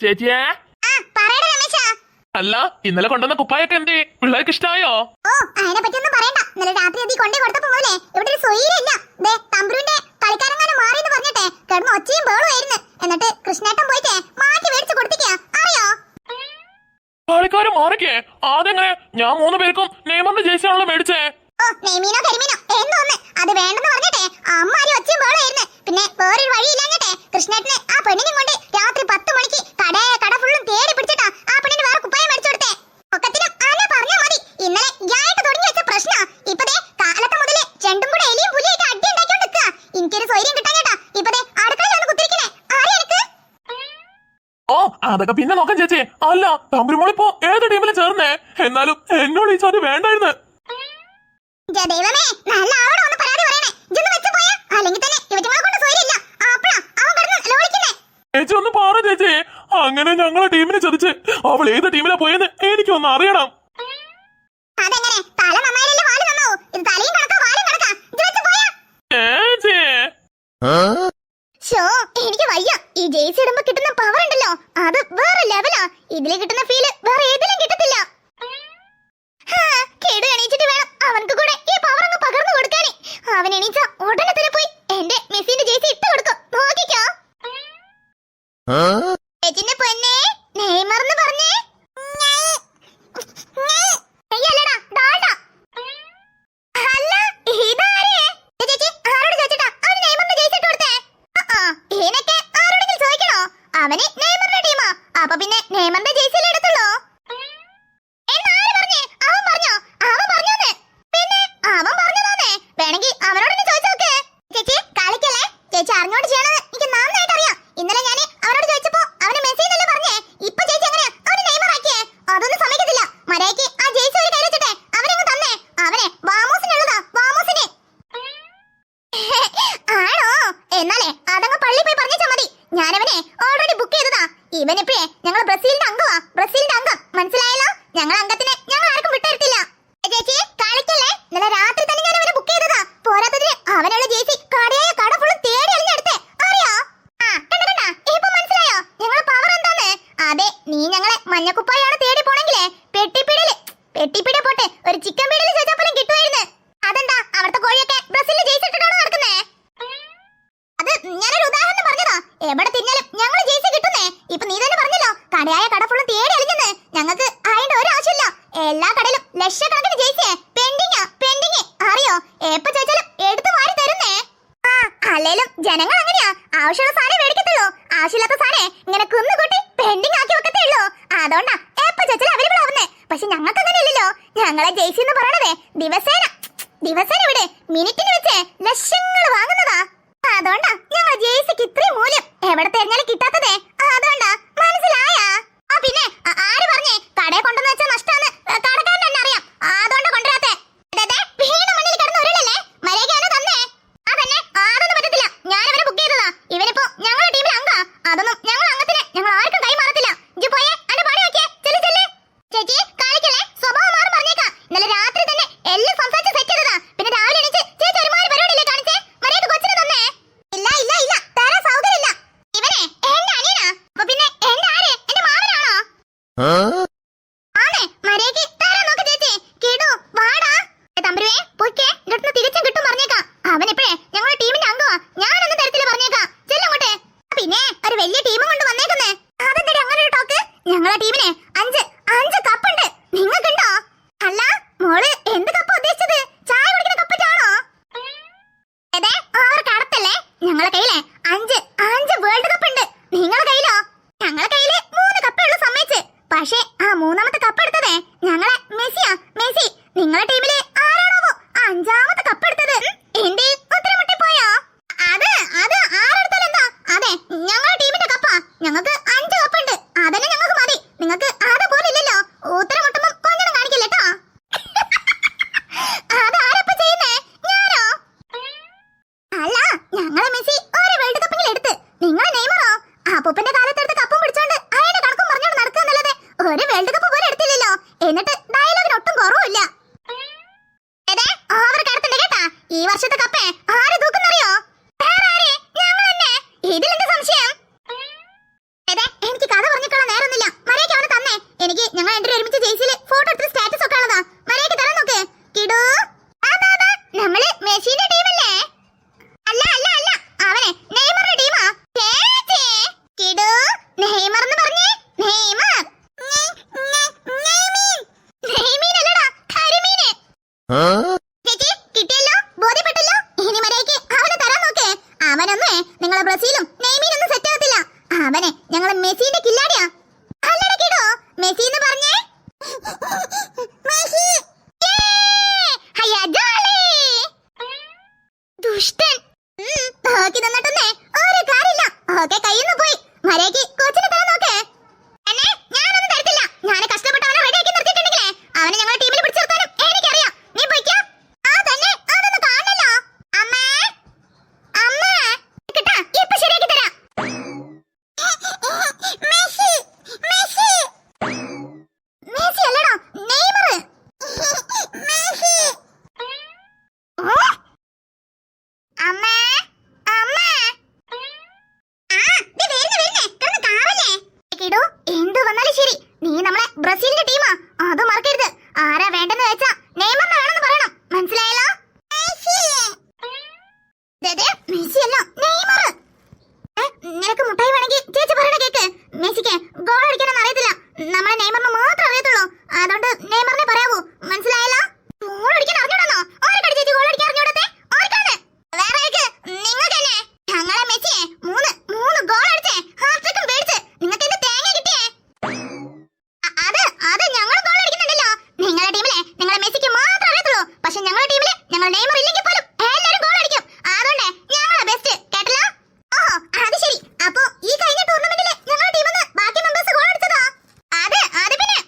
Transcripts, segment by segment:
ചേച്ചിയെ അല്ല ഇന്നലെ കൊണ്ടുവന്ന കുപ്പായൊക്കെ എന്തേ പിള്ളേർക്ക് ഇഷ്ടായോ? ഓ അതിനെ പറ്റിയൊന്നും പറയണ്ട. ഇന്നലെ രാത്രി നീ കൊണ്ടേ കൊടുത്തപ്പോ മുതലേ ഇവിടെ ഒരു സ്വൈര്യമില്ല. ദേ തമ്പുരുവിന്റെ കളിക്കാരങ്ങാനും മാറിയെന്ന് പറഞ്ഞിട്ടെ കിടന്ന് ഒച്ചയും ബഹളമായിരുന്നു. എന്നിട്ട് കൃഷ്ണേട്ടൻ പോയിട്ടേ മാറ്റി മേടിച്ചു കൊടുത്തിക്കാ അറിയോ? കളിക്കാരൻ മാറിക്കേ? അതെങ്ങനെ? ഞാൻ 3 പേർക്കും നെയ്മറിന്റെ ജേഴ്സി ആണല്ലോ മേടിച്ചേ. ഓ നെയ്മീനോ കരിമീനോ എന്തോന്ന് അത് വേണ്ടെന്ന് പറഞ്ഞിട്ടെ അമ്മാരി ഒച്ചയും ബഹളമായിരുന്നു. പിന്നെ വേറൊരു വഴിയില്ലാഞ്ഞിട്ടെ കൃഷ്ണേട്ടന് ആ പെണ്ണിനും കൊണ്ട് രാത്രി 10 മണിക്ക് കട ഫുള്ളും തേടി പിടിച്ചിട്ടാ ആ പെണ്ണിന് വേറെ കുപ്പായം മേടിച്ചു കൊടുത്തേ. ഒക്കത്തിനും ആന പറഞ്ഞാ മതി. ഇന്നലെ ഇയായിട്ട് തുടങ്ങി വെച്ച പ്രശ്നാ ഇപ്പതേ കാലത്ത് മുതലേ രണ്ടും കൂടെ എലിയും പുലിയായിട്ട് അടി ഉണ്ടാക്കിയോണ്ട് നിൽക്കാ. എനിക്കൊരു സ്വൈര്യം കിട്ടാഞ്ഞേട്ടാ ഇപ്പതേ അടുക്കളയിൽ വന്ന് കുത്തിരിക്കണേ. ആരെ എനിക്ക് ഓ അതൊക്കെ പിന്നെ നോക്കാം ചേച്ചി. അല്ല തമ്പുരുമോളിപ്പോ ഏത് ടീമിൽ ചേർന്നേ? എന്നാലും എന്നോട് ഈ ചോദ്യം വേണ്ടായിരുന്നു. ദൈവമേ നല്ല ആളോട് ഒന്ന് പരാതി പറയണേ. ഇതൊന്ന് വെച്ച് പോയാ അല്ലെങ്കിൽ തന്നെ ഇവറ്റങ്ങളെ കൊണ്ട് സ്വൈര്യമില്ല. അപ്പഴാ അവൻ കിടന്ന് ലോളിക്കുന്നേ. ചേച്ചി ഒന്ന് പറ ചേച്ചി. അങ്ങനെ ഞങ്ങളെ ടീമിനെ ചതിച്ച് അവൾ ഏത് ടീമിലാ പോയെന്ന് എനിക്കൊന്ന് അറിയണം. അതെങ്ങനെ? തല നന്നായാലല്ലേ വാല് നന്നാവൂ. ഇത് തലയും കണക്കാ വാലും കണക്കാ. ഇത് വെച്ച് പോയാ ചേച്ചി ഷോ എനിക്ക് വയ്യ. ഈ ജേഴ്സി ഇടുമ്പോ കിട്ടുന്ന പവർ ഉണ്ടല്ലോ അത് വേറെ ലെവലാ. ഇതില് കിട്ടുന്ന ഫീല് വേറെ ഏതിലും കിട്ടത്തില്ല. കേടു എണീച്ചിട്ട് വേണം അവനക്ക് കൂടെ ഈ പവർ അങ്ങ് പകർന്നു കൊടുക്കാനേ. അവൻ എണീച്ച ഉടനെ തന്നെ പോയി എന്റെ മെസ്സിന്റെ ജേഴ്സി ഇട്ട് കൊടുക്കും. നോക്കിക്കോ ചേച്ചിന്റെ പൊന്നെ നെയ്മർന്ന് പറഞ്ഞേ. അല്ല ഇതാരേ? ചേച്ചി ആരോട് ചോദിച്ചിട്ടാ അവന് നെയ്മറിന്റെ ജേഴ്സി ഇട്ട് കൊടുത്തേ? ഇതിനൊക്കെ ആരോടെങ്കിലും ചോദിക്കണോ? അവന് നെയ്മറിന്റെ ടീമാ. അപ്പൊ പിന്നെ നെയ്മറിന്റെ ജേഴ്സിയിലെ എടുത്തുള്ളൂ. എന്നാര് പറഞ്ഞേ? അവൻ പറഞ്ഞോ? അവൻ പറഞ്ഞോന്ന്? പിന്നെ അവൻ പറഞ്ഞതാന്നേ. വേണമെങ്കിൽ അവനോടൊന്ന് ചോദിച്ചു നോക്ക്. ചേച്ചി കളിക്കല്ലേ. ചേച്ചി അറിഞ്ഞോണ്ട് ചെയ്യണത് എനിക്ക് നന്നായിട്ട് അറിയാം. ഇന്നലെ ഞാൻ അവനോട് ചോദിച്ചപ്പോ അവന് മെസ്സി എന്നല്ലേ പറഞ്ഞേ. ഇപ്പൊ ചേച്ചി എങ്ങനെയാ അവന് നെയ്മർ ആക്കിയേ? അതൊന്നും സമ്മതിക്കത്തില്ല. മര്യാദയ്ക്ക് ആ ജേഴ്സി ഒരു കയ്യിൽ വെച്ചിട്ടെ അവനങ്ങ് തന്നേ. അവനെ വാമോസിനുള്ളതാ വാമോസിന്. ആണോ? എന്നാലേ അതങ്ങ് പള്ളി പോയി പറഞ്ഞാ മതി. ഞാനവനെ ഓൾറെഡി ബുക്ക് ചെയ്തതാ. ഇവനിപ്പഴേ ഞങ്ങൾ ബ്രസീലിന്റെ അംഗമാ. ബ്രസീലിന്റെ അംഗം മനസ്സിലായല്ലോ. ഞങ്ങൾ അംഗത്തിനെ ഞങ്ങൾ ആർക്കും വിട്ടുതരത്തില്ല. ചേച്ചി കളിക്കല്ലേ. ഇന്നലെ രാത്രി തന്നെ ഞാൻ അവനെ ബുക്ക് ചെയ്തതാ. പോരാത്തതിന് അവനുള്ള ജേഴ്സി കട ഫുള്ളും തേടി അലിഞ്ഞെടുത്തേ അറിയോ? കണ്ട ഇപ്പൊ മനസ്സിലായോ ഞങ്ങളെ പവർ എന്താന്ന്? അതെ നീ ഞങ്ങളെ മഞ്ഞക്കുപ്പായാണ് തേടി പോണെങ്കിലേ പെട്ടിപ്പിടി പോട്ടെ ഒരു ചിക്കൻ പീടിയിൽ ചോദിച്ചാൽ പോലും കിട്ടുമായിരുന്നു. അതെന്താ അവിടുത്തെ കോഴിയൊക്കെ ബ്രസീലിന്റെ ജേഴ്സി ഇട്ടിട്ടാണോ നടക്കുന്നേ? അത് ഞാനൊരു ഉദാഹരണം പറഞ്ഞതാ. എവിടെ തിന്നാലും ഞങ്ങൾ ജേഴ്സി കിട്ടുന്നേ. ഇപ്പൊ നീ തന്നെ പറഞ്ഞല്ലോ കട ഫുള്ളും തേടി അലിഞ്ഞെന്ന്. ഞങ്ങൾക്ക് അതിന്റെ ഒരു ആവശ്യമില്ല. എല്ലാ കടയിലും ലക്ഷക്കണക്കിന് ജേഴ്സിയെ പെൻഡിങ് അറിയോ? എപ്പോ ചോദിച്ചാലും എടുത്തു മാറി തരുന്നേ. അല്ലേലും ജനങ്ങൾ അങ്ങനെയാ. ആവശ്യമുള്ള സാധനം മേടിക്കത്തുള്ളൂ. ആവശ്യമില്ലാത്ത സാധനം ഇങ്ങനെ കുന്നുകൂട്ടി പെൻഡിങ് ആക്കി വെക്കത്തേ ഉള്ളൂ. അതുകൊണ്ടാ എപ്പോ ചോദിച്ചാലും അവൈലബിൾ ആവുന്നേ. പക്ഷെ ഞങ്ങൾക്ക് അങ്ങനെ ഇല്ലല്ലോ. ഞങ്ങളെ ജേഴ്സി എന്ന് പറയണതേ ദിവസേന ഇവിടെ മിനിറ്റിന് വെച്ച് ലക്ഷങ്ങൾ വാങ്ങുന്നതാ. അതുകൊണ്ടാ ഞങ്ങൾ ജേഴ്സിക്ക് ഇത്രയും മൂല്യം. എവിടെ തെരഞ്ഞാലും കിട്ടാത്തതേ അതുകൊണ്ടാ. മനസ്സിലായാ? പിന്നെ ആര് പറഞ്ഞേ കടയെ കൊണ്ടുവന്ന് വെച്ചാൽ നഷ്ടമാണ്? കടക്കാരൻ തന്നെ അറിയാം. അതുകൊണ്ടാ കൊണ്ടുവരാത്തെ. വീണ മണ്ണിൽ കിടന്ന് ഉരുളല്ലേ. മര്യാദ തന്നേ. അതന്നെ അതൊന്നും പറ്റത്തില്ല. ഞാൻ അവനെ ബുക്ക് ചെയ്തതാ. ഇവനിപ്പോ ഞങ്ങളുടെ ടീമിൽ അംഗാ. അതൊന്നും ഞങ്ങൾ അംഗത്തിന് ഞങ്ങൾ ആർക്കും കൈമാറത്തില്ല. ഇജ്ജ് പോയേ എന്റെ പണി നോക്കിയേ. ചെല്ല് ചേച്ചി കളിക്കല്ലേ. സ്വഭാവം മാറും പറഞ്ഞേക്കാം. ഇന്നലെ രാത്രി തന്നെ എല്ലാം സംസാരിച്ച് സെറ്റ് ചെയ്തതാ. പിന്നെ രാവിലെ എണീച്ച് ചേച്ചി ഒരുമാതിരി പരിപാടിയില്ലേ കാണിച്ചേ. മര്യാദ കൊച്ചിന് തന്നേ. ഇല്ല തരാൻ സൗകര്യമില്ല. ഇവനെ എന്റെ അനിയനാ. അപ്പൊ പിന്നെ എന്റെ ആര്? എന്റെ മാമനാണോ? ആണേ മര്യാദക്ക് തരാൻ നോക്ക് ചേച്ചി. കേടു വാടാ. തമ്പുരുവേ പൊയ്ക്കേ. ഇങ്ങോട്ട് തികച്ചും കിട്ടും പറഞ്ഞേക്കാം. അവനിപ്പഴേ ഞങ്ങളുടെ ടീമിന്റെ അംഗമാ. ഞാനൊന്നും തരത്തില്ല പറഞ്ഞേക്കാം. ചെല്ലങ്ങോട്ടെ. പിന്നെ ഒരു വലിയ ടീമും കൊണ്ട് വന്നേക്കുന്നേ. അതെന്താ അങ്ങനെ ഒരു ടോക്ക്? ഞങ്ങളെ ടീമിന് 5 കപ്പുണ്ട്. നിങ്ങൾക്കുണ്ടോ? അല്ല മോള് എന്ത് കപ്പ ഉദ്ദേശിച്ചത്? ചായ കുടിക്കുന്ന കപ്പറ്റാണോ? അതെ അവർ കടത്തല്ലേ. ഞങ്ങളെ കയ്യിലെ 5 വേൾഡ് കപ്പ് ഉണ്ട്. നിങ്ങളെ കയ്യിലോ? ഞങ്ങളെ കയ്യില് 3 കപ്പേ ഉള്ളൂ സമ്മതിച്ച്. പക്ഷേ ആ 3ാമത്തെ കപ്പ് എടുത്തതേ ഞങ്ങളെ മെസ്സിയാ. മെസ്സി നിങ്ങളെ ടീമില് ആരാണാവോ 5ാമത്തെ കപ്പ് എടുത്തത്? എന്റെ ഉത്തരം മുട്ടിപ്പോയോ? അത് ആരെടുത്താലെന്താ? അതെ ഞങ്ങളെ ടീമിന്റെ കപ്പാ. ഞങ്ങൾക്ക് 5 കപ്പ് ഉണ്ട്. അതന്നെ ഞങ്ങൾക്ക് മതി. നിങ്ങൾക്ക് അതുപോലെ ഇല്ലല്ലോ. ഉത്തരം മുട്ടുമ്പോ കൊഞ്ഞണം കാണിക്കല്ലേട്ടോ. അതാരപ്പ ചെയ്യുന്നേ? ഞാനോ? അല്ല ഞങ്ങളെ മെസ്സി ഒരു വേൾഡ് കപ്പെങ്കിലും എടുത്ത്. നിങ്ങളെ നെയ്മറോ അപ്പൂപ്പന്റെ കാലത്തെടുത്ത് കപ്പും പിടിച്ചോണ്ട് അയാളുടെ കണക്കും പറഞ്ഞോണ്ട് നടക്കാന്നല്ലാതെ ഒരു വേൾഡ് കപ്പ് പോലും എടുത്തില്ലല്ലോ. എന്നിട്ട് ഡയലോഗിന് ഒട്ടും കുറവില്ല. ഓവർ കടത്തുണ്ട് കേട്ടാ. ഈ വർഷത്തെ കപ്പേ ആര് തൂക്കുന്നറിയോ? വേറെ ആര്? ഞങ്ങൾ തന്നെ. ഇതിലെന്താ സംശയം? എനിക്ക് കഥ പറഞ്ഞ് എനിക്ക് ഞങ്ങൾ രണ്ടുപേരും ഒരുമിച്ച് ജയിച്ചില് ഫോട്ടോ എടുത്ത് സ്റ്റാറ്റസ് ഒക്കെ ഉള്ളതാ. മര്യാദയ്ക്ക് തരാൻ നോക്ക് കിടു. നമ്മള് മെസ്സിന്റെ ടീമല്ലേ? അല്ല അല്ല അല്ല, അവനെ നെയ്മറിന്റെ ടീമാ. കിടു, നെയ്മർ എന്ന് പറഞ്ഞേ. നെയ്മർ നെയ്മീനല്ലടാ, കരിമീന്. ചേച്ചി കിട്ടിയല്ലോ, ബോധ്യപ്പെട്ടല്ലോ. ഇനി മര്യാദയ്ക്ക് അവനെ തരാൻ നോക്ക്. അവനൊന്നേ നിങ്ങളെ ബ്രസീലും നെയ്മീനൊന്നും സെറ്റ് ആകത്തില്ല. അവനെ ഞങ്ങളെ മെസ്സിന്റെ കില്ലാടിയാ. അല്ലടാ കിടു, മെസ്സി എന്ന് പറഞ്ഞേ. മെസ്സി. ഹയ്യാ ജോളി. ദുഷ്ടൻ. നോക്കി നിന്നിട്ടൊന്നേ ഒരു കാര്യമില്ല. ഓക്കെ കയ്യിന്ന് പോയി. മര്യാദയ്ക്ക് കോച്ചിനെ തരാൻ നോക്ക്. എന്നെ ഞാനൊന്നും തരത്തില്ല. ഞാൻ കഷ്ടപ്പെട്ട് അവനെ റെഡിയാക്കി നിർത്തിയിട്ടുണ്ടെങ്കിലേ അവനെ ഞങ്ങളുടെ ടീമിൽ പിടിച്ചു നിർത്താനും എനിക്കറിയാം. നീ പോയിക്കോ. ആ തന്നെ, അതൊന്നും കാണണല്ലോ. അമ്മേ അമ്മേ കിട്ടാ, ഇപ്പൊ ശരിയാക്കി തരാം. മെസ്സി മെസ്സി മെസ്സി അല്ലടാ, നെയ്മർ. മെസ്സി. അമ്മേ അമ്മേ. കിടു, എന്ത് വന്നാലും ശരി നീ നമ്മളെ ബ്രസീലിന്റെ ടീമാ, അത് മറക്കരുത്. ആരാ വേണ്ടെന്ന് വെച്ചാ നെയ്മറിനെ വേണമെന്ന് പറയണം, മനസ്സിലായല്ലോ? മെസ്സി അല്ല, നെയ്മർ. നിനക്ക് മുട്ടായി വേണമെങ്കിൽ ചേച്ചി പറയണ കേക്ക്. മെസ്സിക്ക് ഗോൾ അടിക്കാനൊന്നും അറിയത്തില്ല. നമ്മളെ നെയ്മറിന് മാത്രം അറിയത്തുള്ളൂ. അതുകൊണ്ട് നെയ്മറിനെ പറയാവൂ, മനസ്സിലായല്ലോ? ഗോൾ അടിക്കാൻ അറിഞ്ഞൂടാന്നോ? ആർക്കാണ് ചേച്ചി ഗോൾ അടിക്കാൻ അറിഞ്ഞൂടത്തെ? ആർക്കാണ്? വേറെ ആർക്ക്? നിങ്ങൾക്ക് തന്നെ. ഞങ്ങളെ മെസ്സിയെ മൂന്ന് ഗോൾ അടിച്ചേ, ഹാട്രിക്കും പേടിച്ച് നിങ്ങൾക്ക് എന്ത് തേങ്ങ കിട്ടിയേ? അത് ഞങ്ങൾ ഗോൾ അടിക്കുന്നുണ്ടല്ലോ. നിങ്ങളുടെ ടീമിലെ നിങ്ങളെ മെസ്സിക്ക് മാത്രം അറിയത്തുള്ളൂ. പക്ഷെ ഞങ്ങളുടെ ടീമില് ഞങ്ങൾ നെയ്മർ ഇല്ലെങ്കിൽ പോലും എല്ലാവരും ഗോൾ അടിക്കും. അതുകൊണ്ട് ഞങ്ങളാ ബെസ്റ്റ്, കേട്ടല്ലോ? ഓഹോ, അത് ശരി. അപ്പോ ഈ കഴിഞ്ഞ ടൂർണമെന്റില് ഞങ്ങളുടെ ടീമിന്ന് ബാക്കി മെമ്പേഴ്സ് ഗോൾ അടിച്ചതോ? അത് പിന്നെ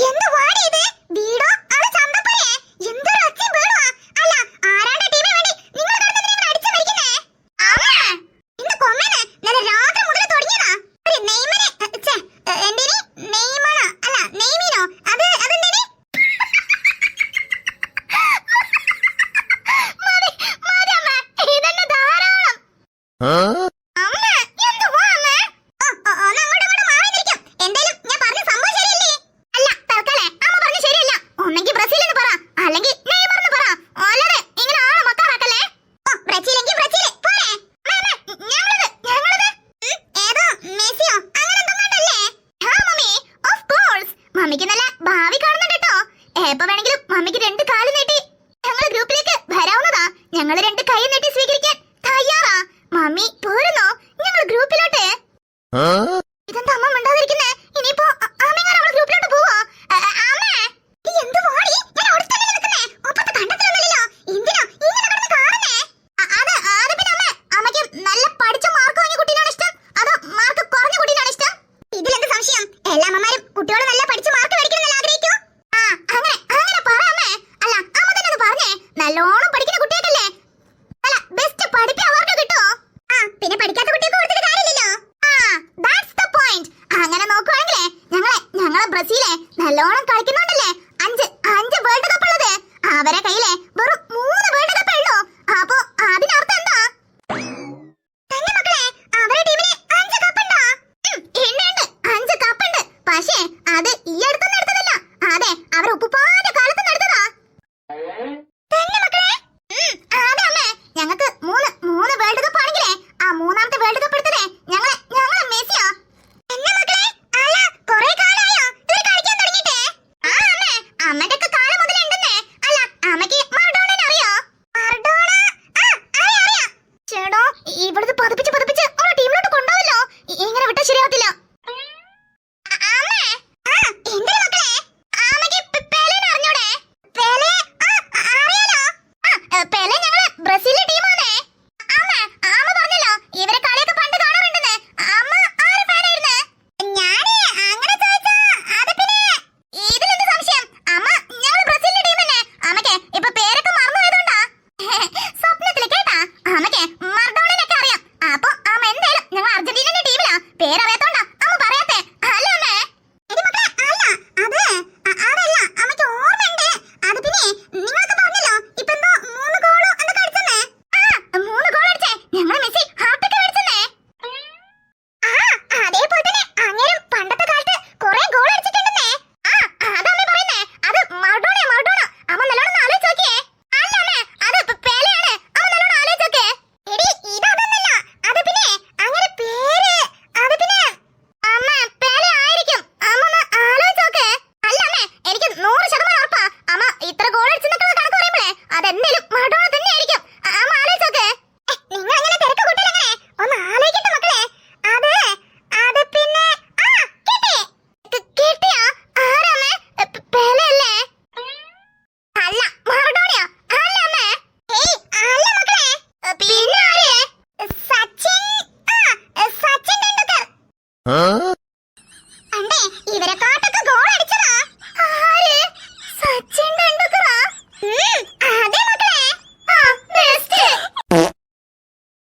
എന്ത് വാടി ഇത്? വീടോ അത് ചന്തപ്പനെ? എന്തൊരു ഒച്ചയും ബഹളമാ. അല്ല, ആരാന്റെ ടീമിന് വേണ്ടി നിങ്ങൾ കിടന്നതിനെ അടിച്ചു മരിക്കുന്നേ? ഇന്ന് കൊമ്മേനെ നേരെ രാത്രി മുതൽ തുടങ്ങിയതാ. ഒരു നെയ്മനെ എന്തിനി നെയ്മണോ അല്ല നെയ്മീനോ? അതെന്തിനി? മതി അമ്മ, ഇതന്നെ ധാരാളം. അമ്മ എന്തുവാ അമ്മ? ഒന്ന് അങ്ങോട്ടും ഇങ്ങോട്ടും മാറി നിൽക്കാം. എന്തായാലും ഞാൻ പറഞ്ഞ സംഭവം ശരിയല്ലേ? അല്ല, തൽക്കാലേ അമ്മ പറഞ്ഞ ശരിയല്ല. ഒന്നെങ്കിൽ ബ്രസീൽ എന്ന് പറ, അല്ലെങ്കിൽ നെയ്മർ എന്ന് പറ. അല്ലാതെ ഇങ്ങനെ ആളെ മക്കാറാക്കല്ലേ. ബ്രസീലെങ്കിൽ ബ്രസീൽ പോരെ. ഞങ്ങളത് ഏതോ മെസ്സിയോ അങ്ങനെ എന്തൊന്നല്ലേ? ആ മമ്മി, ഓഫ് കോഴ്സ്. മമ്മിക്ക് നല്ല ഭാവി കാണുന്നുണ്ട് കേട്ടോ. എപ്പോ വേണമെങ്കിലും മമ്മിക്ക് രണ്ട് കാല് നീട്ടി ഞങ്ങളെ ഗ്രൂപ്പിലേക്ക് വരാവുന്നതാ. ഞങ്ങൾ രണ്ട് കൈ നീട്ടി സ്വീകരിക്കാൻ തയ്യാറാ. മമ്മി പോരുന്നോ ഞങ്ങൾ ഗ്രൂപ്പിലോട്ട്?